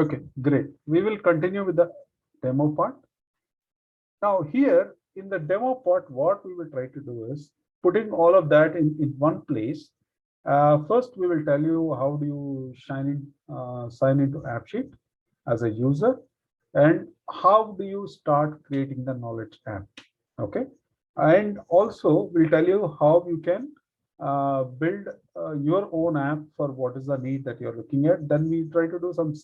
Okay, great. We will continue with the demo part. Now here in the demo part, what we will try to do is putting all of that in one place. First, we will tell you how do you sign into AppSheet as a user, and how do you start creating the knowledge app. Okay, and also we'll tell you how you can build your own app for what is the need that you're looking at. Then we try to do some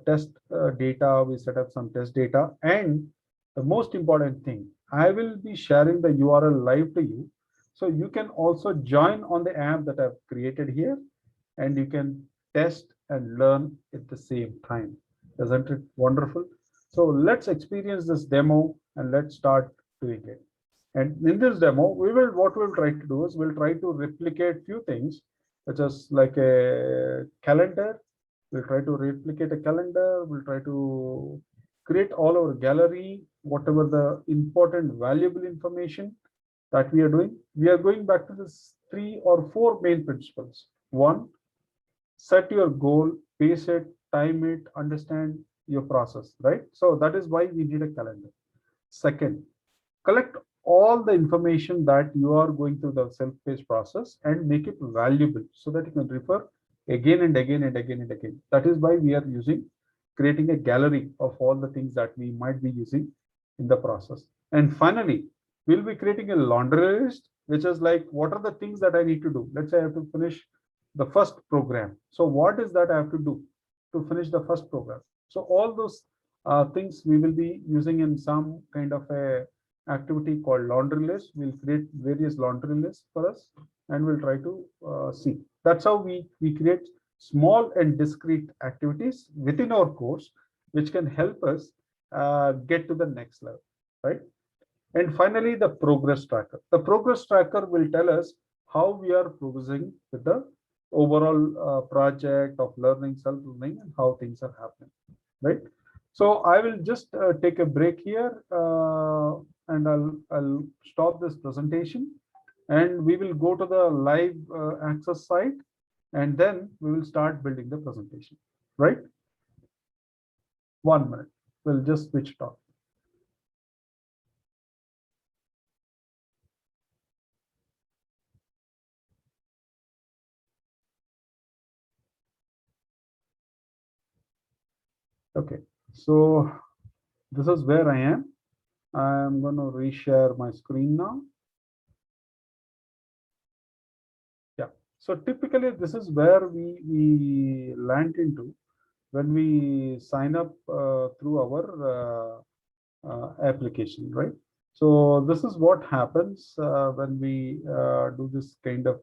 test data. We set up some test data, and the most important thing, I will be sharing the URL live to you, so you can also join on the app that I've created here, and you can test and learn at the same time. Isn't it wonderful? So let's experience this demo and let's start doing it. And in this demo, what we'll try to do is we'll try to replicate few things, such as like a calendar. We'll try to replicate a calendar. We'll try to create all our gallery, whatever the important, valuable information that we are doing. We are going back to this 3 or 4 main principles. One, set your goal, pace it, time it, understand your process, right? So that is why we need a calendar. Second, collect all the information that you are going through the self-paced process and make it valuable so that you can refer again and again and again and again. That is why we are creating a gallery of all the things that we might be using in the process. And finally, we'll be creating a laundry list, which is like, what are the things that I need to do? Let's say I have to finish the first program. So what is that I have to do to finish the first program? So all those things we will be using in some kind of a activity called laundry list. We'll create various laundry lists for us, and we'll try to see. That's how we create small and discrete activities within our course, which can help us get to the next level, right? And finally, the progress tracker. The progress tracker will tell us how we are progressing with the overall project of learning, self-learning, and how things are happening, right? So I will just take a break here, and I'll stop this presentation, and we will go to the live access site, and then we will start building the presentation, right? 1 minute. We'll just switch it off. Okay, so this is where I am. I'm going to reshare my screen now. Yeah, so typically this is where we land into when we sign up through our application, right? So this is what happens when we do this kind of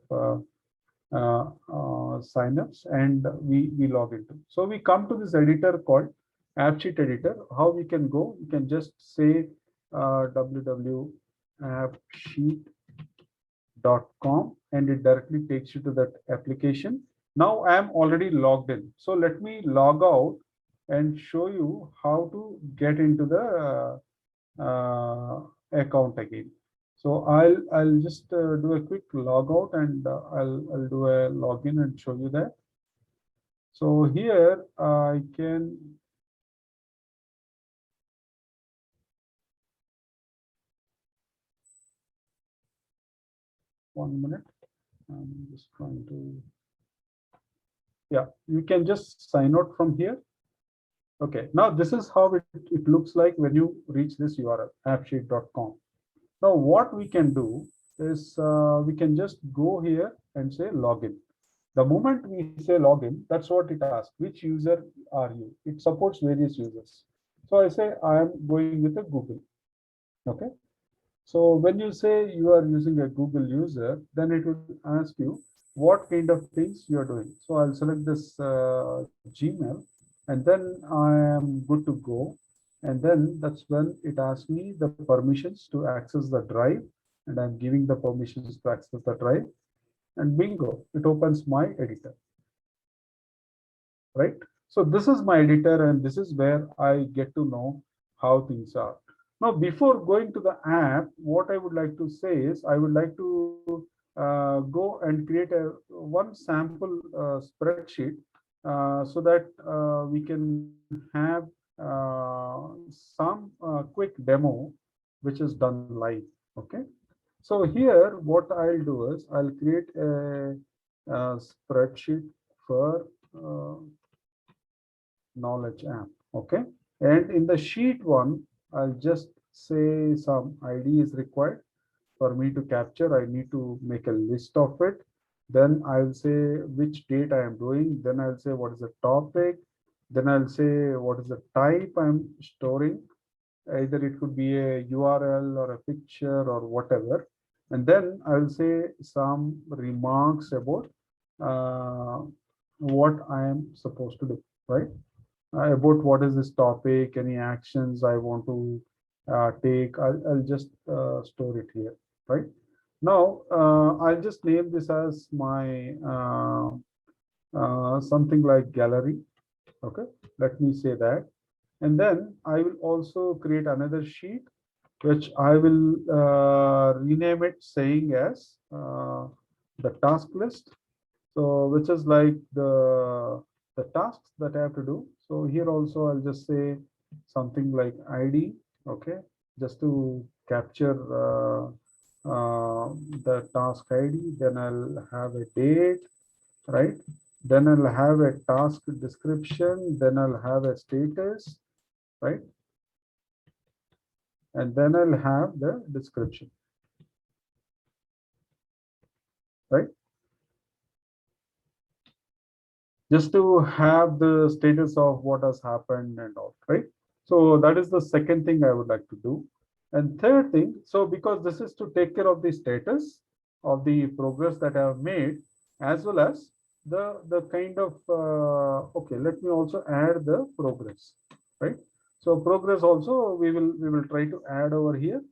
signups, and we log into. So we come to this editor called AppSheet editor. How we can go? You can just say www.appsheet.com, and it directly takes you to that application. Now I am already logged in. So let me log out and show you how to get into the account again. So I'll just do a quick log out, and I'll do a login and show you that. So here I can one minute. I'm just trying to, yeah, you can just sign out from here. Okay, now this is how it looks like when you reach this URL, appsheet.com. Now what we can do is we can just go here and say login. The moment we say login, that's what it asks. Which user are you? It supports various users. So I say I am going with a Google. Okay. So when you say you are using a Google user, then it will ask you what kind of things you are doing. So I'll select this Gmail, and then I am good to go. And then that's when it asks me the permissions to access the drive, and I'm giving the permissions to access the drive, and bingo, it opens my editor, right? So this is my editor, and this is where I get to know how things are. Now, before going to the app, what I would like to say is I would like to go and create one sample spreadsheet so that we can have some quick demo which is done live. Okay. So here what I'll do is I'll create a spreadsheet for knowledge app. Okay. And in the sheet one, I'll just say some ID is required for me to capture. I need to make a list of it. Then I'll say which date I am doing. Then I'll say what is the topic. Then I'll say what is the type I'm storing. Either it could be a URL or a picture or whatever. And then I'll say some remarks about what I am supposed to do, right? About what is this topic, any actions I want to take. I'll just store it here, right? Now, I'll just name this as my something like gallery. Okay, let me say that. And then I will also create another sheet, which I will rename it saying as the task list. So which is like the tasks that I have to do. So here also I'll just say something like ID, okay, just to capture the task ID. Then I'll have a date, right? Then I'll have a task description. Then I'll have a status, right? And then I'll have the description, right? Just to have the status of what has happened and all, right? So that is the second thing I would like to do. And third thing, so because this is to take care of the status of the progress that I have made, as well as the kind of okay, let me also add the progress, right? So progress also we will try to add over here,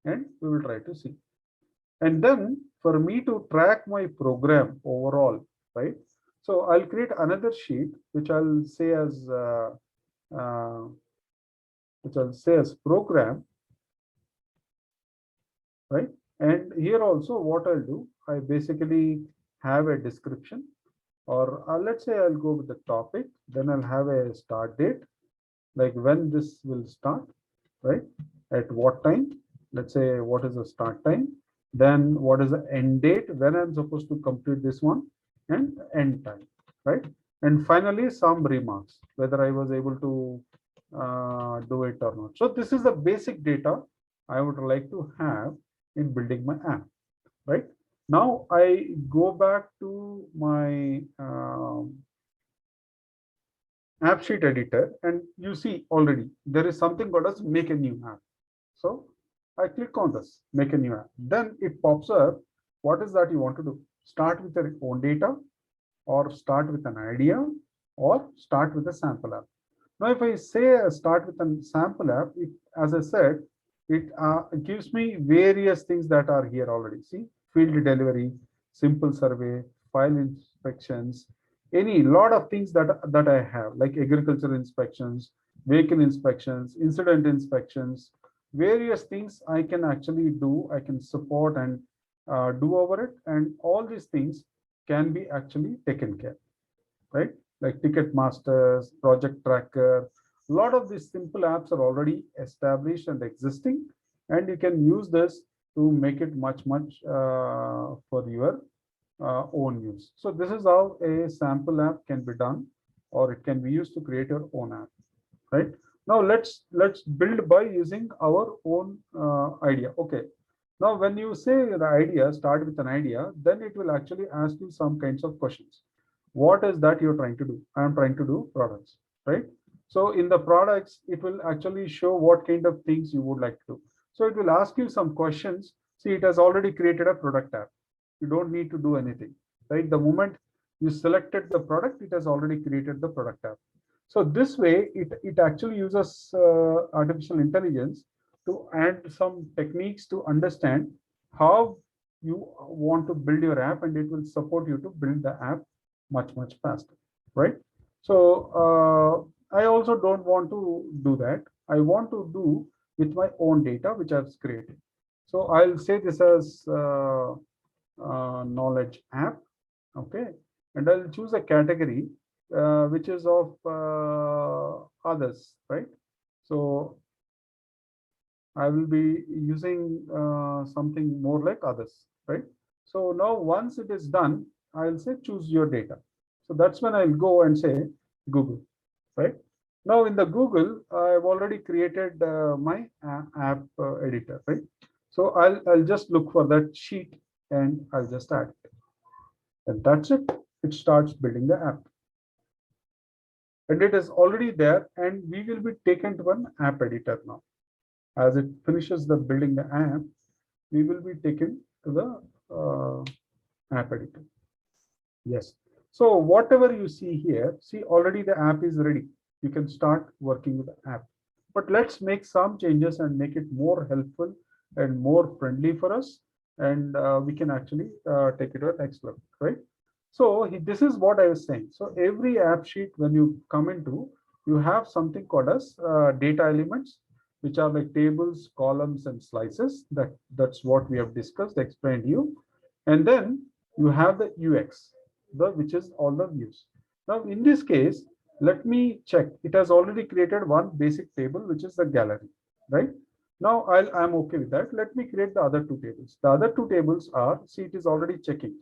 and we will try to see. And then for me to track my program overall, right? So I'll create another sheet which I'll say as uh, program, right? And here also what I'll do, I basically have a description, or let's say I'll go with the topic. Then I'll have a start date, like when this will start, right? At what time? Let's say what is the start time? Then what is the end date when I'm supposed to complete this one, and end time, right? And finally, some remarks whether I was able to do it or not. So this is the basic data I would like to have in building my app, right? Now I go back to my app sheet editor, and you see already there is something called as make a new app. So I click on this, make a new app. Then it pops up. What is that you want to do? Start with your own data, or start with an idea, or start with a sample app. Now, if I say start with a sample app, it, as I said, it gives me various things that are here already. See, field delivery, simple survey, file inspections, any lot of things that I have, like agricultural inspections, vehicle inspections, incident inspections, various things I can actually do, I can support and do over it, and all these things can be actually taken care, right? Like Ticket Masters, Project Tracker. A lot of these simple apps are already established and existing, and you can use this to make it much for your own use. So this is how a sample app can be done, or it can be used to create your own app, right? Now let's build by using our own idea. Okay. Now, when you say the idea, start with an idea, then it will actually ask you some kinds of questions. What is that you're trying to do? I'm trying to do products, right? So in the products, it will actually show what kind of things you would like to do. So it will ask you some questions. See, it has already created a product app. You don't need to do anything, right? The moment you selected the product, it has already created the product app. So this way, it actually uses artificial intelligence to add some techniques to understand how you want to build your app, and it will support you to build the app much faster, right? So I also don't want to do that. I want to do with my own data which I've created. So I'll say this as knowledge app, okay, and I'll choose a category which is of others, right? So I will be using something more like others, right? So now once it is done, I'll say choose your data. So that's when I'll go and say Google, right? Now in the Google, I've already created my app editor, right? So I'll just look for that sheet and I'll just add it. And that's it. It starts building the app. And it is already there, and we will be taken to an app editor now. As it finishes the building the app, we will be taken to the app editor. Yes. So whatever you see here, see already the app is ready. You can start working with the app. But let's make some changes and make it more helpful and more friendly for us. And we can actually take it to the next level, right? So this is what I was saying. So every app sheet, when you come into, you have something called as data elements, which are like tables, columns, and slices. That's what we have discussed, explained to you. And then you have the UX, which is all the views. Now in this case, let me check. It has already created one basic table, which is the gallery, right? Now I'm okay with that. Let me create the other two tables. The other two tables are, see, it is already checking.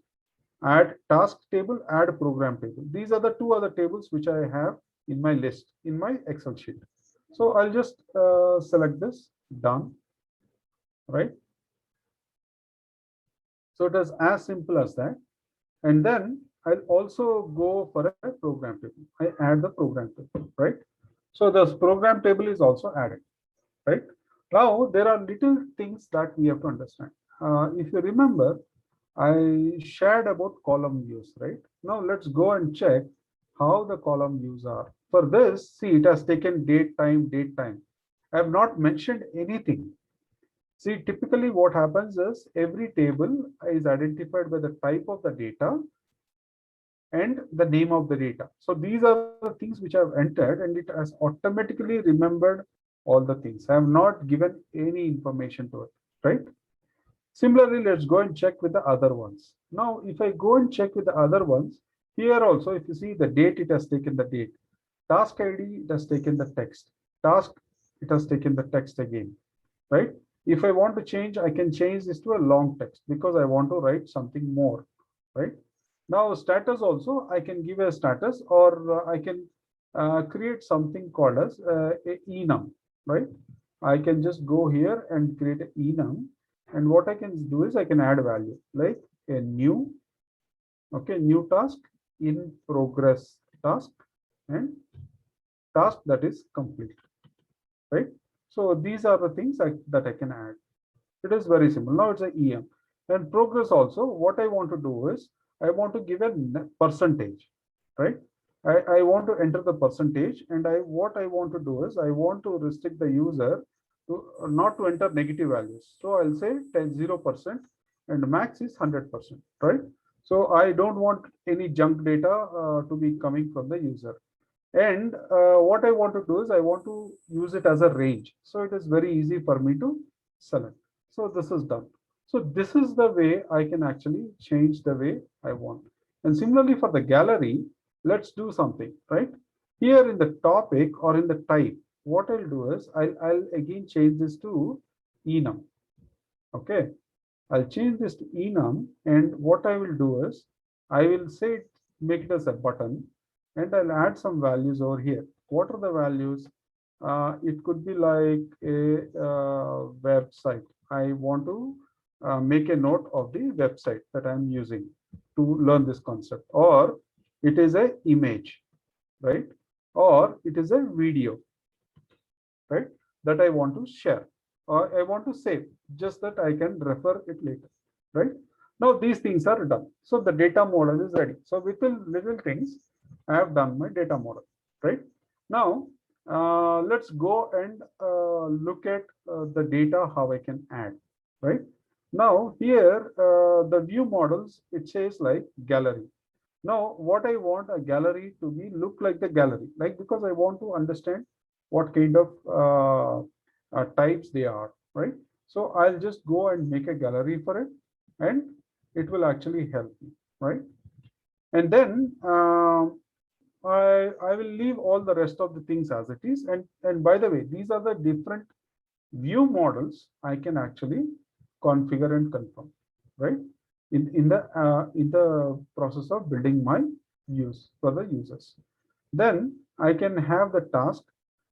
Add task table, add program table. These are the two other tables which I have in my list, in my Excel sheet. So I'll just select this, done, right? So it is as simple as that. And then I'll also go for a program table. I add the program table, right? So this program table is also added, right? Now there are little things that we have to understand. If you remember, I shared about column views, right? Now let's go and check how the column views are. For this, see, it has taken date, time, date, time. I have not mentioned anything. See, typically what happens is every table is identified by the type of the data and the name of the data. So these are the things which I've entered, and it has automatically remembered all the things. I have not given any information to it, right? Similarly, let's go and check with the other ones. Now, if I go and check with the other ones, here also, if you see the date, it has taken the date. Task ID, it has taken the text. Task, it has taken the text again, right? If I want to change, I can change this to a long text because I want to write something more, right? Now, status also, I can give a status, or I can create something called as a enum, right? I can just go here and create an enum. And what I can do is I can add value like a new, okay, new task, in progress task, and task that is complete, right? So these are the things that I can add. It is very simple. Now it's a EM. And progress also, what I want to do is I want to give a percentage, right? I want to enter the percentage, and what I want to do is I want to restrict the user to not to enter negative values. So I'll say 0% and max is 100%, right? So I don't want any junk data to be coming from the user. And what I want to do is I want to use it as a range. So it is very easy for me to select. So this is done. So this is the way I can actually change the way I want. And similarly for the gallery, let's do something, right? Here in the topic or in the type, what I'll do is I'll again change this to enum. Okay. I'll change this to enum, and what I will do is I will say make it as a button, and I'll add some values over here. What are the values? It could be like a website. I want to make a note of the website that I'm using to learn this concept, or it is a image, right? Or it is a video, right? That I want to share, or I want to save, just that I can refer it later, right? Now these things are done. So the data model is ready. So with the little things, I have done my data model, right? Now let's go and look at the data, how I can add, right? Now here, the view models, it says like gallery. Now, what I want a gallery to be look like the gallery, like, because I want to understand what kind of types they are, right? So I'll just go and make a gallery for it, and it will actually help me, right? And then I will leave all the rest of the things as it is. And by the way, these are the different view models I can actually configure and confirm, right? In the process of building my views for the users. Then I can have the task.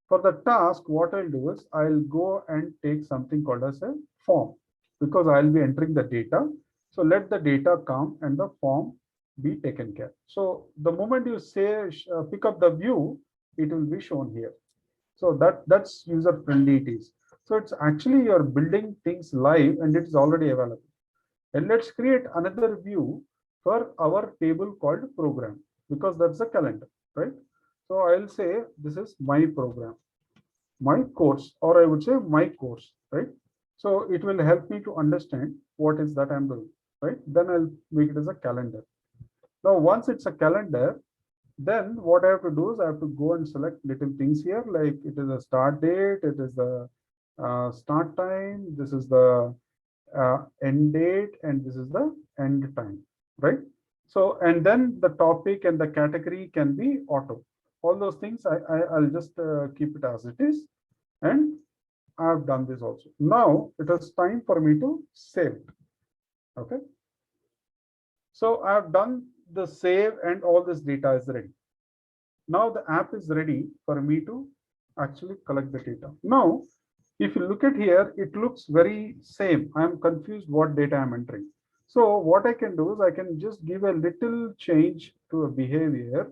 For the task, what I'll do is I'll go and take something called as a form, because I'll be entering the data. So let the data come and the form be taken care. So the moment you say pick up the view, it will be shown here. So that's user friendly it is. So it's actually you're building things live and it's already available. And let's create another view for our table called program, because that's a calendar, right? So I'll say this is my program, my course, or I would say my course, right? So it will help me to understand what is that I'm doing, right? Then I'll make it as a calendar. Now, once it's a calendar, then what I have to do is I have to go and select little things here, like it is a start date, it is the start time, this is the end date, and this is the end time, right? So, and then the topic and the category can be auto. All those things I'll just keep it as it is. And I've done this also. Now it is time for me to save it. Okay. So I've done the save and all this data is ready. Now the app is ready for me to actually collect the data. Now, if you look at here, it looks very same. I'm confused what data I'm entering. So what I can do is I can just give a little change to a behavior.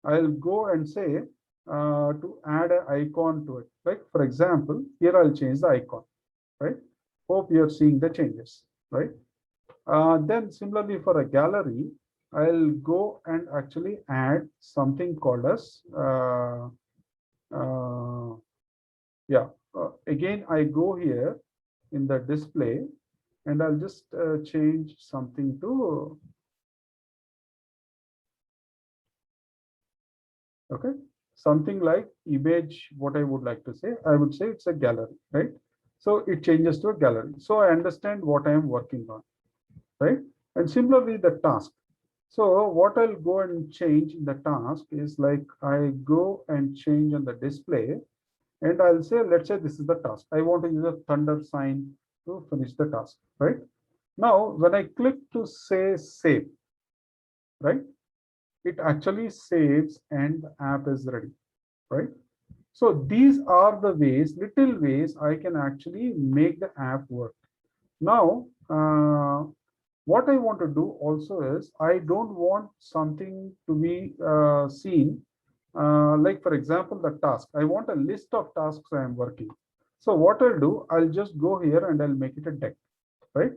I'll go and say to add an icon to it. Like for example, here I'll change the icon, right? Hope you're seeing the changes, right? Then similarly for a gallery, I'll go and actually add something called as uh, yeah. Again, I go here in the display and I'll just change something to okay, something like image. What I would like to say, I would say it's a gallery, right? So it changes to a gallery. So I understand what I am working on, right? And similarly, the task. So what I'll go and change in the task is like I go and change on the display and I'll say, let's say this is the task. I want to use a thunder sign to finish the task, right? Now, when I click to say save, right, it actually saves and the app is ready, right? So these are the ways, little ways I can actually make the app work. Now, what I want to do also is I don't want something to be seen like for example, the task. I want a list of tasks I am working. So what I'll do, I'll just go here and I'll make it a deck, right?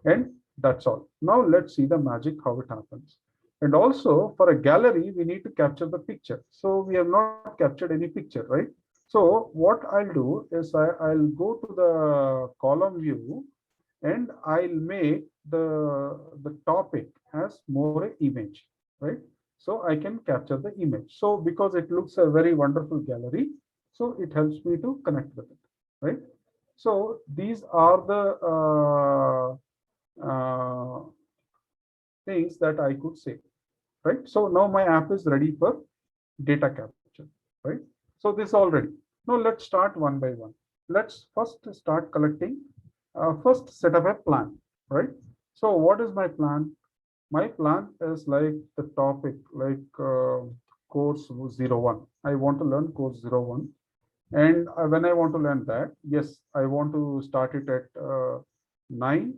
And that's all. Now let's see the magic, how it happens. And also for a gallery, we need to capture the picture. So we have not captured any picture, right? So what I'll do is I'll go to the column view and I'll make the topic as more image, right? So I can capture the image. So because it looks a very wonderful gallery, so it helps me to connect with it, right? So these are the things that I could say, right? So now my app is ready for data capture, right? So this already. Now let's start one by one. Let's first start collecting. First set up a plan, right? So what is my plan? My plan is like the topic, like course 01. I want to learn course 01. And when I want to learn that, yes, I want to start it at 9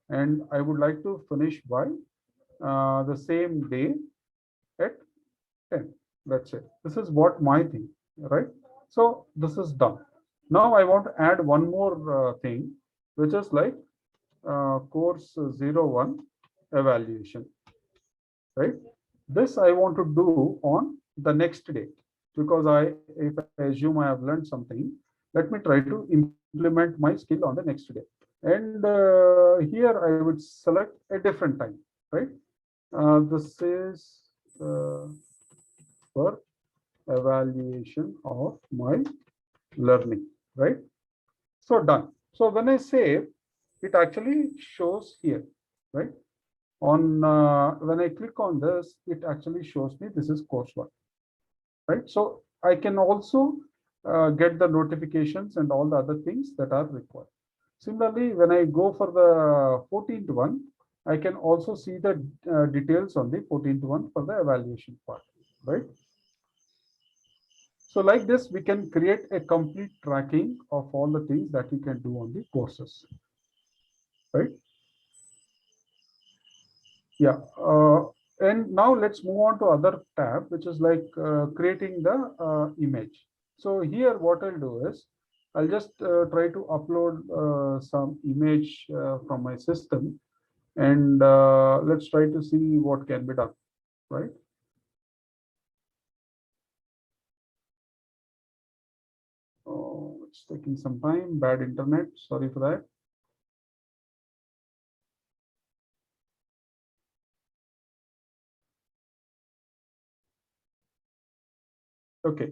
and I would like to finish by the same day at 10. Let's say this is what my thing, right? So this is done. Now I want to add one more thing, which is like course 01 evaluation, right? This I want to do on the next day, because if I assume I have learned something, let me try to implement my skill on the next day. And here I would select a different time, right? This is for evaluation of my learning, right? So done. So when I save, it actually shows here, right? On when I click on this, it actually shows me this is coursework. right? So I can also get the notifications and all the other things that are required. Similarly, when I go for the 14th one, I can also see the details on the 14th one for the evaluation part, right? So like this, we can create a complete tracking of all the things that you can do on the courses, right? Yeah. And now let's move on to other tab, which is like creating the image. So here what I'll do is I'll just try to upload some image from my system, and let's try to see what can be done, right? Oh, it's taking some time, bad internet, sorry for that. Okay.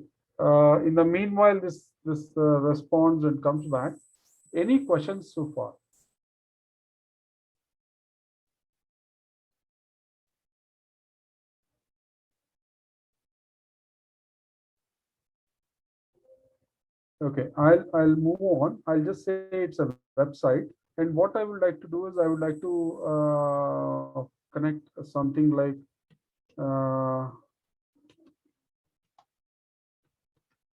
In the meanwhile, this responds and comes back. Any questions so far? Okay, I'll move on. I'll just say it's a website, and what I would like to do is I would like to connect something like uh,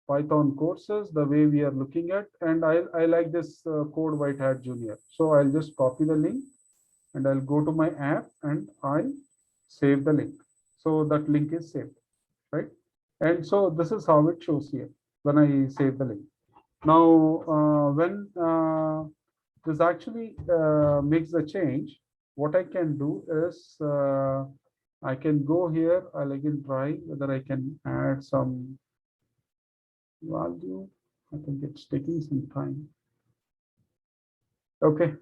Python courses, the way we are looking at, and I like this code White Hat Junior. So I'll just copy the link, and I'll go to my app, and I'll save the link. So that link is saved, right? And so this is how it shows here when I save the link. Now, when this actually makes the change, what I can do is I can go here. I'll again try whether I can add some value. I think it's taking some time. Okay.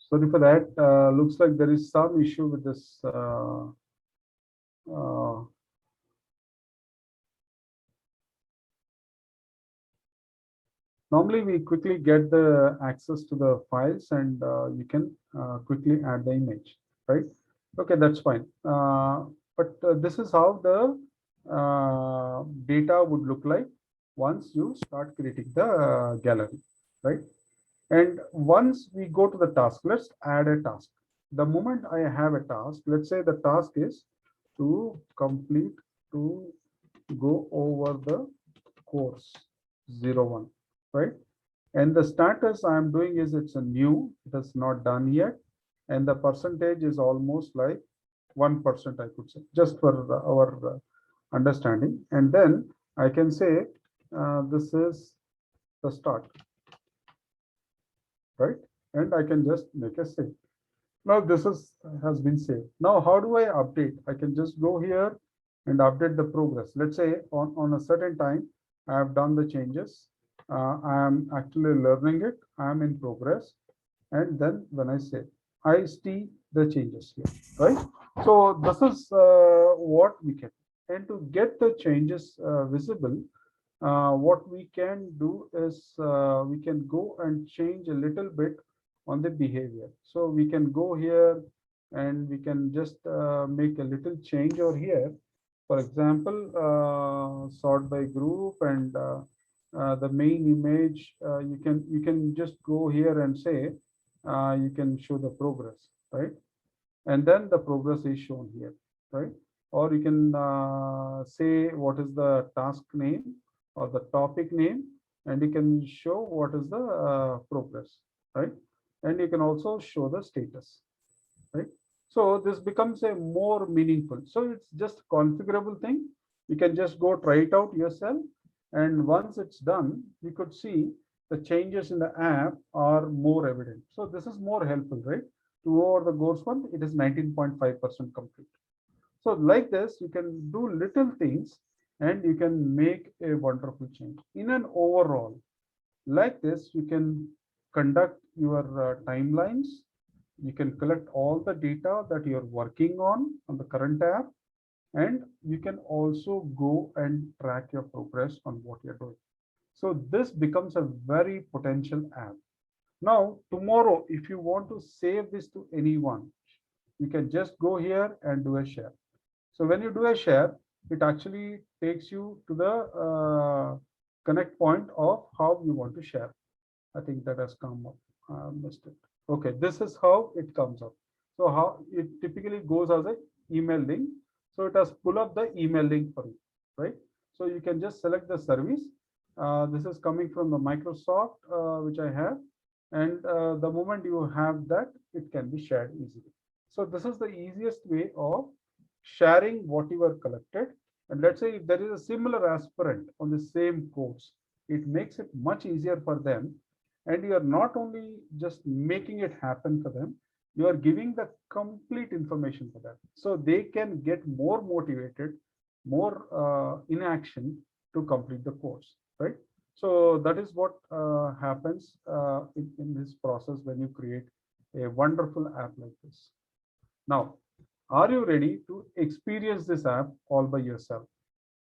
Sorry for that. Looks like there is some issue with this. Uh, Normally, we quickly get the access to the files, and you can quickly add the image, right? Okay, that's fine. But this is how the data would look like once you start creating the gallery, right? And once we go to the task, let's add a task. The moment I have a task, let's say the task is to complete, to go over the course 01, right? And the status I'm doing is it's a new, it is not done yet. And the percentage is almost like 1%, I could say, just for our understanding. And then I can say this is the start, right? And I can just make a save. Now this is has been saved. Now how do I update? I can just go here and update the progress. Let's say on a certain time, I have done the changes. I am actually learning it. I am in progress. And then when I say, I see the changes here, right? So this is what we can. And to get the changes visible, what we can do is we can go and change a little bit on the behavior. So we can go here and we can just make a little change over here. For example, sort by group, and the main image, you can just go here and say you can show the progress, right? And then the progress is shown here, right? Or you can say what is the task name or the topic name, and you can show what is the progress, right? And you can also show the status, right? So this becomes a more meaningful. So it's just configurable thing. You can just go try it out yourself. And once it's done, you could see the changes in the app are more evident. So this is more helpful, right? To go over the course one, it is 19.5% complete. So like this, you can do little things and you can make a wonderful change. In an overall, like this, you can conduct your timelines. You can collect all the data that you're working on the current app, and you can also go and track your progress on what you're doing. So this becomes a very potential app. Now, tomorrow, if you want to save this to anyone, you can just go here and do a share. So when you do a share, it actually takes you to the connect point of how you want to share. I think that has come up. Missed it. Okay, this is how it comes up. So how it typically goes as a email link. So it has pull up the email link for you, right? So you can just select the service. This is coming from the Microsoft, which I have. And the moment you have that, it can be shared easily. So this is the easiest way of sharing what you have collected. And let's say if there is a similar aspirant on the same course, it makes it much easier for them. And you are not only just making it happen for them, you are giving the complete information for them. So they can get more motivated, more in action to complete the course, right? So that is what happens in this process when you create a wonderful app like this. Now, are you ready to experience this app all by yourself,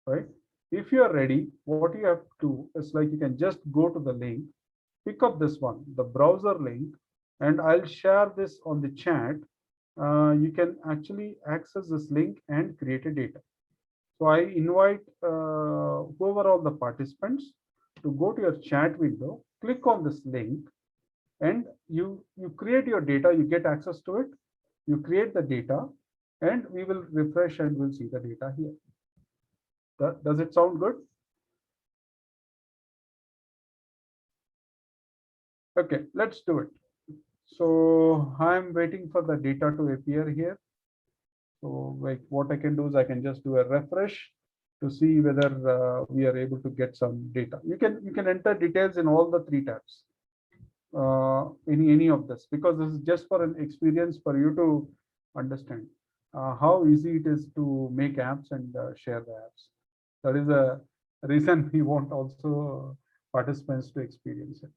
right? If you are ready, what you have to do is like you can just go to the link, pick up this one, the browser link, and I'll share this on the chat. You can actually access this link and create a data. So I invite whoever all the participants to go to your chat window, click on this link, and you create your data, you get access to it, you create the data, and we will refresh and we'll see the data here. Does it sound good? Okay, let's do it. So I'm waiting for the data to appear here. So like what I can do is I can just do a refresh to see whether we are able to get some data. You can enter details in all the three tabs. Any of this, because this is just for an experience for you to understand how easy it is to make apps and share the apps. That is a reason we want also participants to experience it.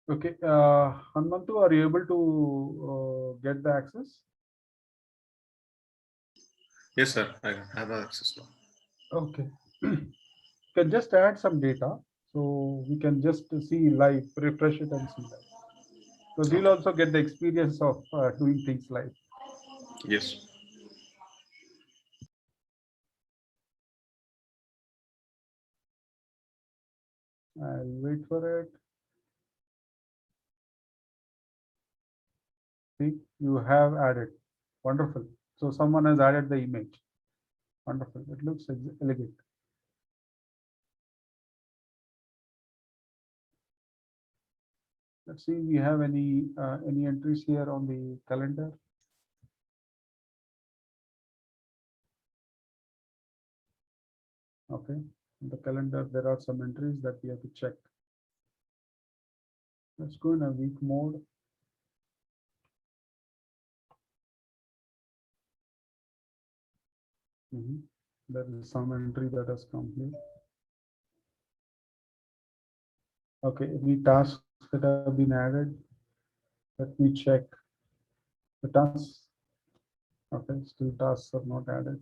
Okay, Hanmantu, are you able to get the access? Yes, sir. I have access now. Okay. Can just add some data so we can just see live, refresh it and see that. Because you'll Okay. also get the experience of doing things live. Yes. I'll wait for it. See, you have added. Wonderful. So someone has added the image. Wonderful. It looks elegant. Let's see, we have any entries here on the calendar. Okay. In the calendar, there are some entries that we have to check. Let's go in a week mode. There is some entry that has come here. Okay, any tasks that have been added? Let me check the tasks. Okay, still tasks are not added.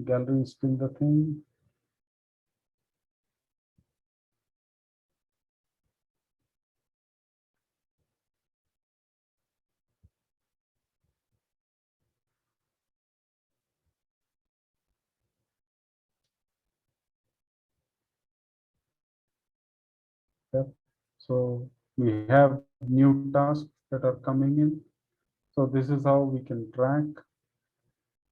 Gallery is still the thing. Yep. So we have new tasks that are coming in. So this is how we can track.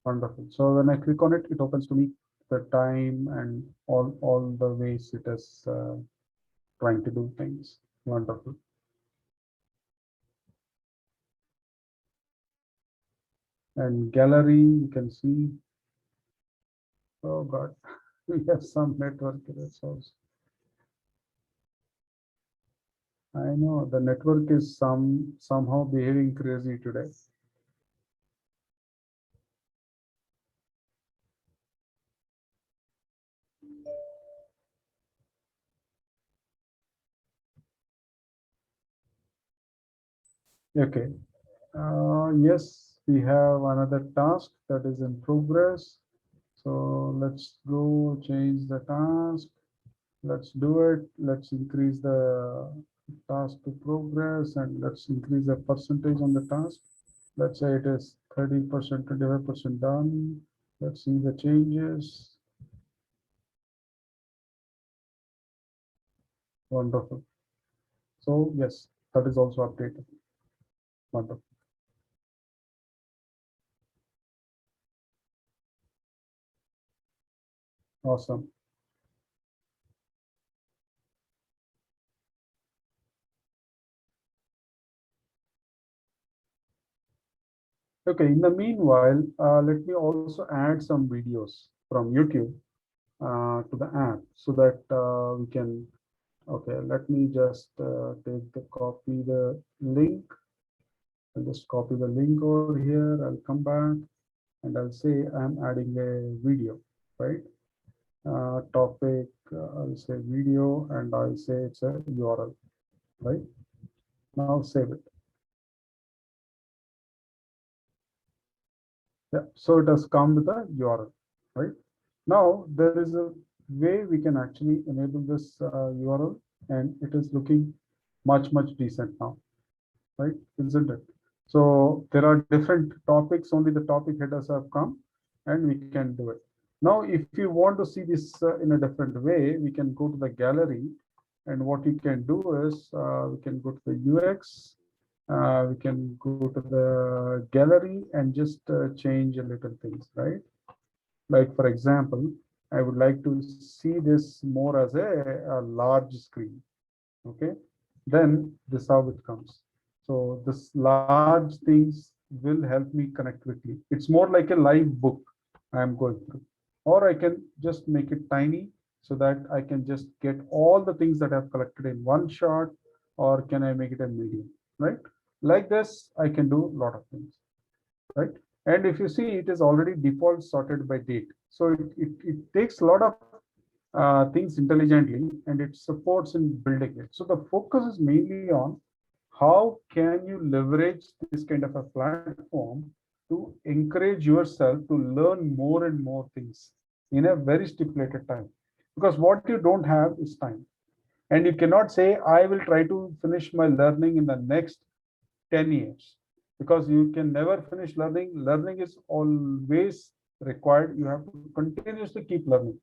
Wonderful. So when I click on it, it opens to me the time and all the ways it is trying to do things. Wonderful. And gallery, you can see. Oh God, we have some network errors also. I know the network is somehow behaving crazy today. Okay. Yes, we have another task that is in progress. So let's go change the task. Let's do it. Let's increase the task to progress and let's increase the percentage on the task. Let's say it is 30%, 25% done. Let's see the changes. Wonderful. So yes, that is also updated. Wonderful. Awesome. Okay, in the meanwhile, let me also add some videos from YouTube to the app so that we can, okay, let me just copy the link. I'll just copy the link over here. I'll come back and I'll say I'm adding a video, right? Topic, I'll say video and I'll say it's a URL, right? Now save it. Yeah, so it has come with a URL, right? Now there is a way we can actually enable this URL and it is looking much decent now, right? Isn't it? So there are different topics, only the topic headers have come and we can do it. Now, if you want to see this in a different way, we can go to the gallery and what you can do is we can go to the UX, we can go to the gallery and just change a little things, right? Like for example, I would like to see this more as a large screen. Okay, then this how it comes. So this large things will help me connect quickly. It's more like a live book I am going through, or I can just make it tiny so that I can just get all the things that I've collected in one shot, or can I make it a medium, right? Like this, I can do a lot of things, right? And if you see, it is already default sorted by date. So it takes a lot of things intelligently and it supports in building it. So the focus is mainly on how can you leverage this kind of a platform to encourage yourself to learn more and more things in a very stipulated time. Because what you don't have is time. And you cannot say, I will try to finish my learning in the next 10 years, because you can never finish learning. Learning is always required. You have to continuously keep learning.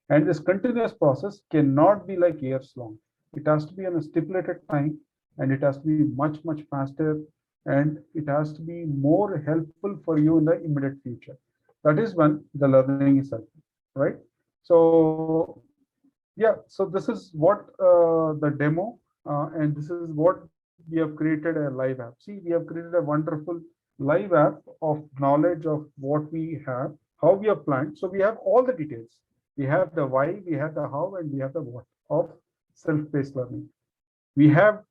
And this continuous process cannot be like years long. It has to be in a stipulated time and it has to be much faster and it has to be more helpful for you in the immediate future. That is when the learning is helpful, right? So yeah, so this is what the demo and this is what we have created a live app. See, we have created a wonderful live app of knowledge of what we have, how we have planned. So we have all the details. We have the why, we have the how, and we have the what of self-paced learning. We have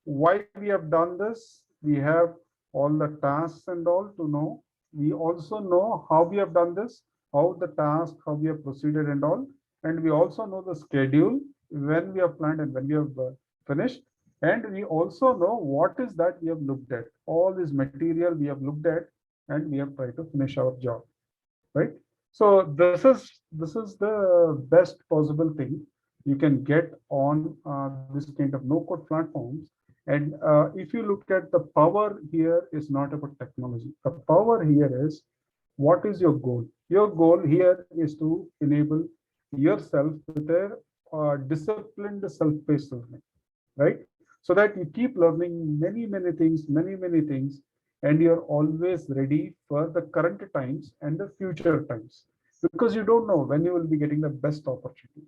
why we have done this. We have all the tasks and all to know. We also know how we have done this, how the task, how we have proceeded and all. And we also know the schedule, when we have planned and when we have finished. And we also know what is that we have looked at. All this material we have looked at and we have tried to finish our job, right? So this is the best possible thing you can get on this kind of no-code platforms. And if you look at the power here is not about technology. The power here is what is your goal? Your goal here is to enable yourself with a disciplined self-paced learning, right? So that you keep learning many things, and you're always ready for the current times and the future times, because you don't know when you will be getting the best opportunity.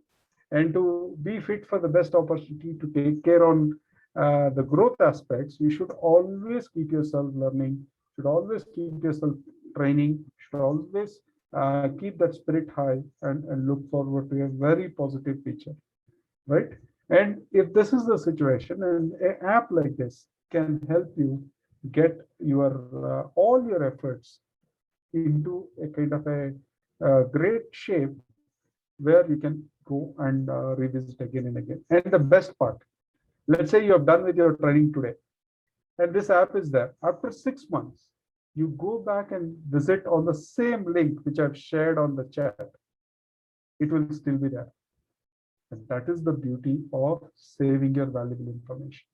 And to be fit for the best opportunity to take care on the growth aspects, you should always keep yourself learning, should always keep yourself training, should always keep that spirit high and look forward to a very positive future, right? And if this is the situation, and an app like this can help you get your all your efforts into a kind of a great shape where you can go and revisit again and again. And the best part, let's say you have done with your training today, and this app is there. After 6 months, you go back and visit on the same link which I've shared on the chat, it will still be there. And that is the beauty of saving your valuable information.